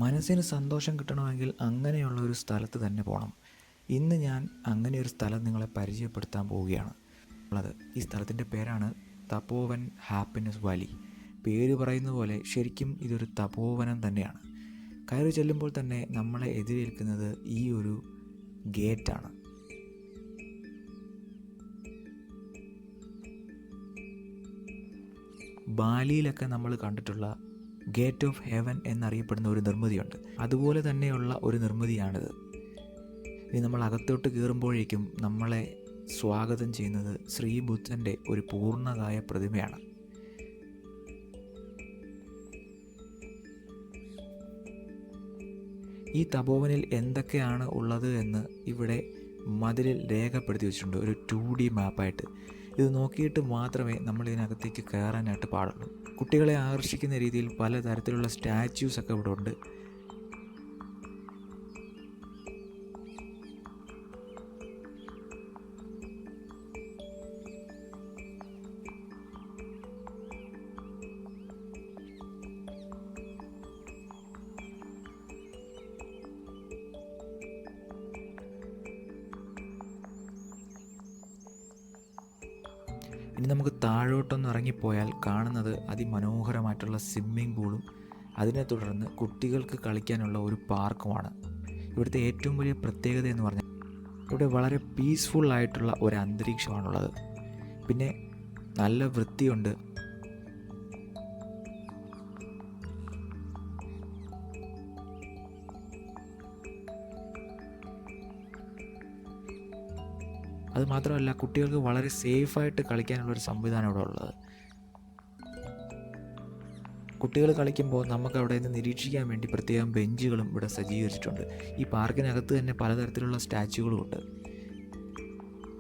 മനസ്സിന് സന്തോഷം കിട്ടണമെങ്കിൽ അങ്ങനെയുള്ള ഒരു സ്ഥലത്ത് തന്നെ പോകണം. ഇന്ന് ഞാൻ അങ്ങനെ ഒരു സ്ഥലം നിങ്ങളെ പരിചയപ്പെടുത്താൻ പോവുകയാണ്. ഈ സ്ഥലത്തിൻ്റെ പേരാണ് തപോവൻ ഹാപ്പിനെസ് വാലി. പേര് പറയുന്ന പോലെ ശരിക്കും ഇതൊരു തപോവനം തന്നെയാണ്. കയറി ചെല്ലുമ്പോൾ തന്നെ നമ്മളെ എതിരേൽക്കുന്നത് ഈ ഒരു ഗേറ്റാണ്. ബാലിയിലൊക്കെ നമ്മൾ കണ്ടിട്ടുള്ള ഗേറ്റ് ഓഫ് ഹെവൻ എന്നറിയപ്പെടുന്ന ഒരു നിർമ്മിതിയുണ്ട്. അതുപോലെ തന്നെയുള്ള ഒരു നിർമ്മിതിയാണിത്. ഇനി നമ്മൾ അകത്തോട്ട് കയറുമ്പോഴേക്കും നമ്മളെ സ്വാഗതം ചെയ്യുന്നത് ശ്രീബുദ്ധൻ്റെ ഒരു പൂർണ്ണകായ പ്രതിമയാണ്. ഈ തപോവനിൽ എന്തൊക്കെയാണ് ഉള്ളത് എന്ന് ഇവിടെ മതിലിൽ രേഖപ്പെടുത്തി വെച്ചിട്ടുണ്ട്, ഒരു 2D മാപ്പായിട്ട്. ഇത് നോക്കിയിട്ട് മാത്രമേ നമ്മൾ ഇതിനകത്തേക്ക് കയറാനായിട്ട് പാടുള്ളൂ. കുട്ടികളെ ആകർഷിക്കുന്ന രീതിയിൽ പലതരത്തിലുള്ള സ്റ്റാച്യൂസൊക്കെ ഇവിടെ ഉണ്ട്. ഇനി നമുക്ക് താഴോട്ടൊന്ന് ഇറങ്ങിപ്പോയാൽ കാണുന്നത് അതിമനോഹരമായിട്ടുള്ള സ്വിമ്മിംഗ് പൂളും അതിനെ തുടർന്ന് കുട്ടികൾക്ക് കളിക്കാനുള്ള ഒരു പാർക്കുമാണ്. ഇവിടുത്തെ ഏറ്റവും വലിയ പ്രത്യേകത എന്ന് പറഞ്ഞാൽ ഇവിടെ വളരെ പീസ്ഫുൾ ആയിട്ടുള്ള ഒരു അന്തരീക്ഷമാണുള്ളത്. പിന്നെ നല്ല വൃത്തിയുണ്ട്. അതുമാത്രമല്ല, കുട്ടികൾക്ക് വളരെ സേഫായിട്ട് കളിക്കാനുള്ളൊരു സംവിധാനം ഇവിടെ ഉള്ളത്. കുട്ടികൾ കളിക്കുമ്പോൾ നമുക്ക് അവിടെ നിന്ന് നിരീക്ഷിക്കാൻ വേണ്ടി പ്രത്യേകം ബെഞ്ചുകളും ഇവിടെ സജ്ജീകരിച്ചിട്ടുണ്ട്. ഈ പാർക്കിനകത്ത് തന്നെ പലതരത്തിലുള്ള സ്റ്റാച്യൂകളും ഉണ്ട്.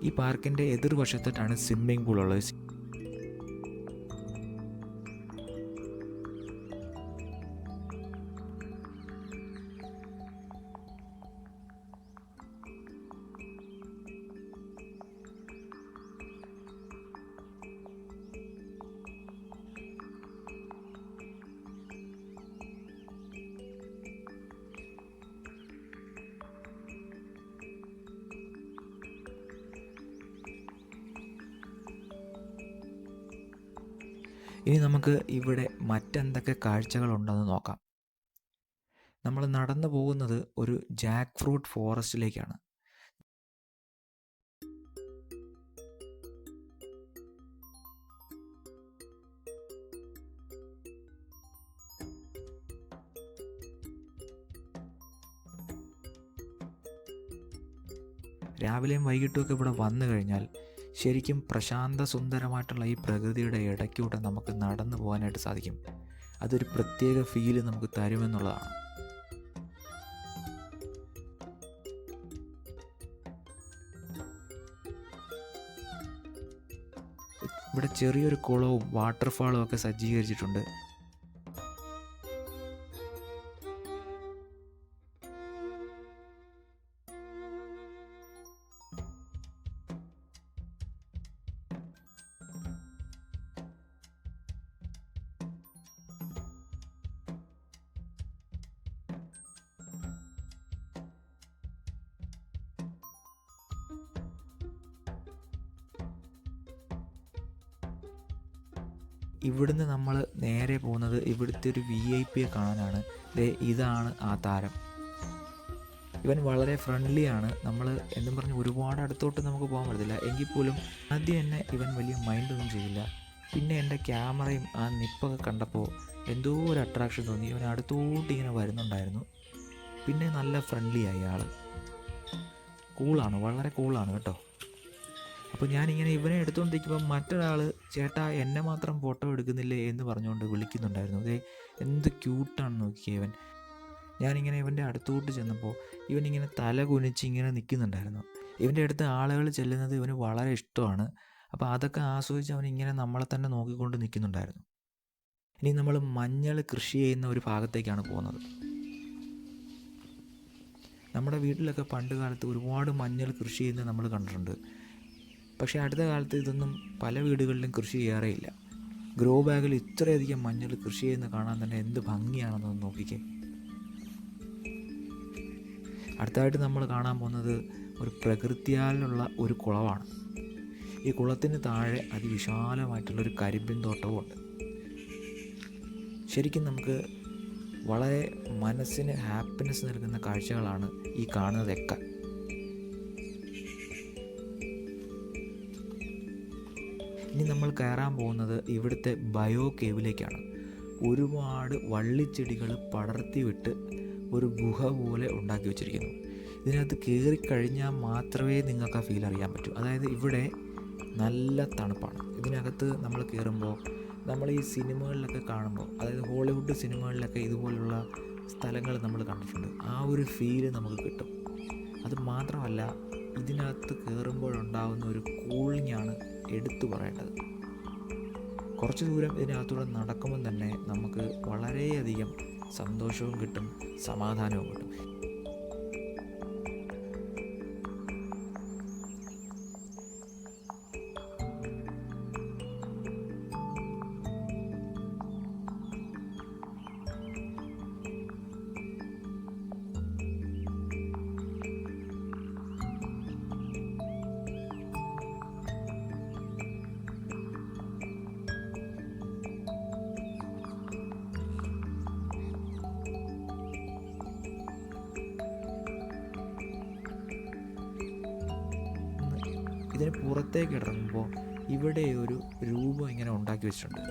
ഈ പാർക്കിൻ്റെ എതിർവശത്തായിട്ടാണ് സ്വിമ്മിംഗ് പൂൾ ഉള്ളത്. ഇനി നമുക്ക് ഇവിടെ മറ്റെന്തൊക്കെ കാഴ്ചകളുണ്ടെന്ന് നോക്കാം. നമ്മൾ നടന്നു പോകുന്നത് ഒരു ജാക്ക് ഫ്രൂട്ട് ഫോറസ്റ്റിലേക്കാണ്. രാവിലെയും വൈകിട്ടുമൊക്കെ ഇവിടെ വന്നു കഴിഞ്ഞാൽ ശരിക്കും പ്രശാന്ത സുന്ദരമായിട്ടുള്ള ഈ പ്രകൃതിയുടെ ഇടയ്ക്കൂടെ നമുക്ക് നടന്നു പോകാനായിട്ട് സാധിക്കും. അതൊരു പ്രത്യേക ഫീല് നമുക്ക് തരുമെന്നുള്ളതാണ്. ഇവിടെ ചെറിയൊരു കുളവും വാട്ടർഫാളും ഒക്കെ സജ്ജീകരിച്ചിട്ടുണ്ട്. ഇവിടുന്ന് നമ്മൾ നേരെ പോകുന്നത് ഇവിടുത്തെ ഒരു VIP കാണാനാണ്. ഇതാണ് ആ താരം. ഇവൻ വളരെ ഫ്രണ്ട്ലിയാണ്. നമ്മൾ എന്നും പറഞ്ഞ് ഒരുപാട് അടുത്തോട്ട് നമുക്ക് പോകാൻ പറ്റത്തില്ല. എങ്കിൽ പോലും ആദ്യം തന്നെ ഇവൻ വലിയ മൈൻഡൊന്നും ചെയ്തില്ല. പിന്നെ എൻ്റെ ക്യാമറയും ആ നിപ്പൊക്കെ കണ്ടപ്പോൾ എന്തോ ഒരു അട്രാക്ഷൻ തോന്നി. ഇവൻ അടുത്തോട്ട് ഇങ്ങനെ വരുന്നുണ്ടായിരുന്നു. പിന്നെ നല്ല ഫ്രണ്ട്ലി ആയി ആൾ. കൂളാണ്, വളരെ കൂളാണ് കേട്ടോ. അപ്പോൾ ഞാനിങ്ങനെ ഇവനെ എടുത്തുകൊണ്ടിരിക്കുമ്പോൾ മറ്റൊരാൾ ചേട്ടാ എന്നെ മാത്രം ഫോട്ടോ എടുക്കുന്നില്ലേ എന്ന് പറഞ്ഞുകൊണ്ട് വിളിക്കുന്നുണ്ടായിരുന്നു. എന്ത് ക്യൂട്ടാണെന്ന് നോക്കിയേ ഇവൻ. ഞാനിങ്ങനെ ഇവൻ്റെ അടുത്തോട്ട് ചെന്നപ്പോൾ ഇവനിങ്ങനെ തല കുനിച്ച് ഇങ്ങനെ നിൽക്കുന്നുണ്ടായിരുന്നു. ഇവൻ്റെ അടുത്ത് ആളുകൾ ചെല്ലുന്നത് ഇവന് വളരെ ഇഷ്ടമാണ്. അപ്പോൾ അതൊക്കെ ആസ്വദിച്ച് അവനിങ്ങനെ നമ്മളെ തന്നെ നോക്കിക്കൊണ്ട് നിൽക്കുന്നുണ്ടായിരുന്നു. ഇനി നമ്മൾ മഞ്ഞൾ കൃഷി ചെയ്യുന്ന ഒരു ഭാഗത്തേക്കാണ് പോകുന്നത്. നമ്മുടെ വീട്ടിലൊക്കെ പണ്ട് കാലത്ത് ഒരുപാട് മഞ്ഞൾ കൃഷി ചെയ്യുന്നത് നമ്മൾ കണ്ടിട്ടുണ്ട്. പക്ഷേ അടുത്ത കാലത്ത് ഇതൊന്നും പല വീടുകളിലും കൃഷി ചെയ്യാറേയില്ല. ഗ്രോ ബാഗിൽ ഇത്രയധികം മഞ്ഞൾ കൃഷി ചെയ്യുന്ന കാണാൻ തന്നെ എന്ത് ഭംഗിയാണെന്നൊന്ന് നോക്കിക്കേ. അടുത്തതായിട്ട് നമ്മൾ കാണാൻ പോകുന്നത് ഒരു പ്രകൃതിയാലുള്ള ഒരു കുളമാണ്. ഈ കുളത്തിന് താഴെ അതിവിശാലമായിട്ടുള്ളൊരു കരിമ്പിൻ തോട്ടവും ഉണ്ട്. ശരിക്കും നമുക്ക് വളരെ മനസ്സിന് ഹാപ്പിനെസ് നൽകുന്ന കാഴ്ചകളാണ് ഈ കാണുന്നതൊക്കെ. ഇനി നമ്മൾ കയറാൻ പോകുന്നത് ഇവിടുത്തെ ബയോ കേവിലേക്കാണ്. ഒരുപാട് വള്ളിച്ചെടികൾ പടർത്തി വിട്ട് ഒരു ഗുഹ പോലെ ഉണ്ടാക്കി വെച്ചിരിക്കുന്നു. ഇതിനകത്ത് കയറിക്കഴിഞ്ഞാൽ മാത്രമേ നിങ്ങൾക്ക് ആ ഫീൽ അറിയാൻ പറ്റൂ. അതായത് ഇവിടെ നല്ല തണുപ്പാണ്. ഇതിനകത്ത് നമ്മൾ കയറുമ്പോൾ നമ്മൾ ഈ സിനിമകളിലൊക്കെ കാണുമ്പോൾ, അതായത് ഹോളിവുഡ് സിനിമകളിലൊക്കെ ഇതുപോലുള്ള സ്ഥലങ്ങൾ നമ്മൾ കണ്ടിട്ടുണ്ട്. ആ ഒരു ഫീല് നമുക്ക് കിട്ടും. അത് മാത്രമല്ല, ഇതിനകത്ത് കയറുമ്പോഴുണ്ടാകുന്ന ഒരു കൂളിങ്ങാണ് എടുത്തു പറയേണ്ടത്. കുറച്ച് ദൂരം ഇതിനകത്തൂടെ നടക്കുമ്പം തന്നെ നമുക്ക് വളരെയധികം സന്തോഷവും കിട്ടും, സമാധാനവും കിട്ടും. ഇതിന് പുറത്തേക്ക് ഇറങ്ങുമ്പോൾ ഇവിടെ ഒരു രൂപം ഇങ്ങനെ ഉണ്ടാക്കി വെച്ചിട്ടുണ്ട്.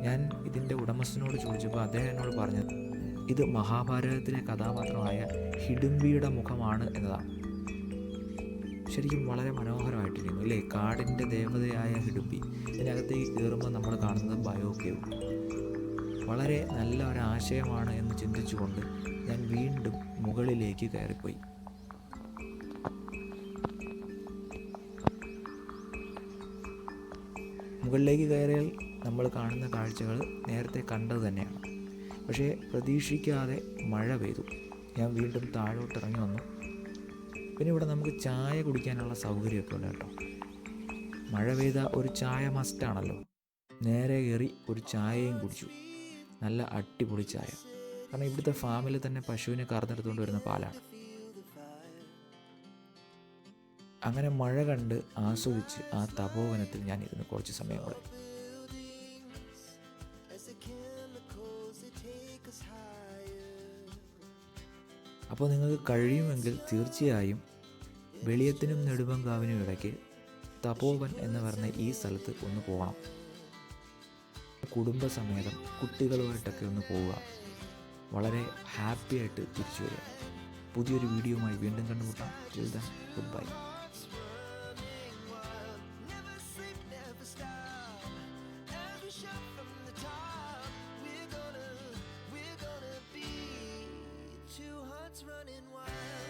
ഞാൻ ഇതിൻ്റെ ഉടമസ്ഥനോട് ചോദിച്ചപ്പോൾ അദ്ദേഹം എന്നോട് പറഞ്ഞത് ഇത് മഹാഭാരതത്തിലെ കഥാപാത്രമായ ഹിഡുംബിയുടെ മുഖമാണ് എന്നതാണ്. ശരിക്കും വളരെ മനോഹരമായിട്ടിരിക്കുന്നു അല്ലേ? കാടിൻ്റെ ദേവതയായ ഹിഡുംബി. ഇതിനകത്തേക്ക് കയറുമ്പോൾ നമ്മൾ കാണുന്നത് ബയോ കേവ്. വളരെ നല്ല ഒരാശയമാണ് എന്ന് ചിന്തിച്ചുകൊണ്ട് ഞാൻ വീണ്ടും മുകളിലേക്ക് കയറിപ്പോയി. മുകളിലേക്ക് കയറിയാൽ നമ്മൾ കാണുന്ന കാഴ്ചകൾ നേരത്തെ കണ്ടത് തന്നെയാണ്. പക്ഷേ പ്രതീക്ഷിക്കാതെ മഴ പെയ്തു. ഞാൻ വീണ്ടും താഴോട്ട് ഇറങ്ങി വന്നു. പിന്നെ ഇവിടെ നമുക്ക് ചായ കുടിക്കാനുള്ള സൗകര്യമൊക്കെ ഉണ്ട് കേട്ടോ. മഴ പെയ്ത ഒരു ചായ മസ്റ്റാണല്ലോ. നേരെ കയറി ഒരു ചായയും കുടിച്ചു. നല്ല അടിപൊളി ചായ. കാരണം ഇവിടുത്തെ ഫാമിൽ തന്നെ പശുവിനെ കറന്നെടുത്തുകൊണ്ട് വരുന്ന പാലാണ്. അങ്ങനെ മഴ കണ്ട് ആസ്വദിച്ച് ആ തപോവനത്തിൽ ഞാൻ ഇരുന്ന് കുറച്ച് സമയം കൂടെ. അപ്പോൾ നിങ്ങൾക്ക് കഴിയുമെങ്കിൽ തീർച്ചയായും വെളിയത്തിനും നെടുമ്പങ്കാവിനും ഇടയ്ക്ക് തപോവൻ എന്ന് പറഞ്ഞ ഈ സ്ഥലത്ത് ഒന്ന് പോകണം. കുടുംബസമേതം കുട്ടികളുമായിട്ടൊക്കെ ഒന്ന് പോവുക. വളരെ ഹാപ്പി ആയിട്ട് തിരിച്ചു വരിക. പുതിയൊരു വീഡിയോയുമായി വീണ്ടും കണ്ടുമുട്ടാം. Till then, good bye. Running wild.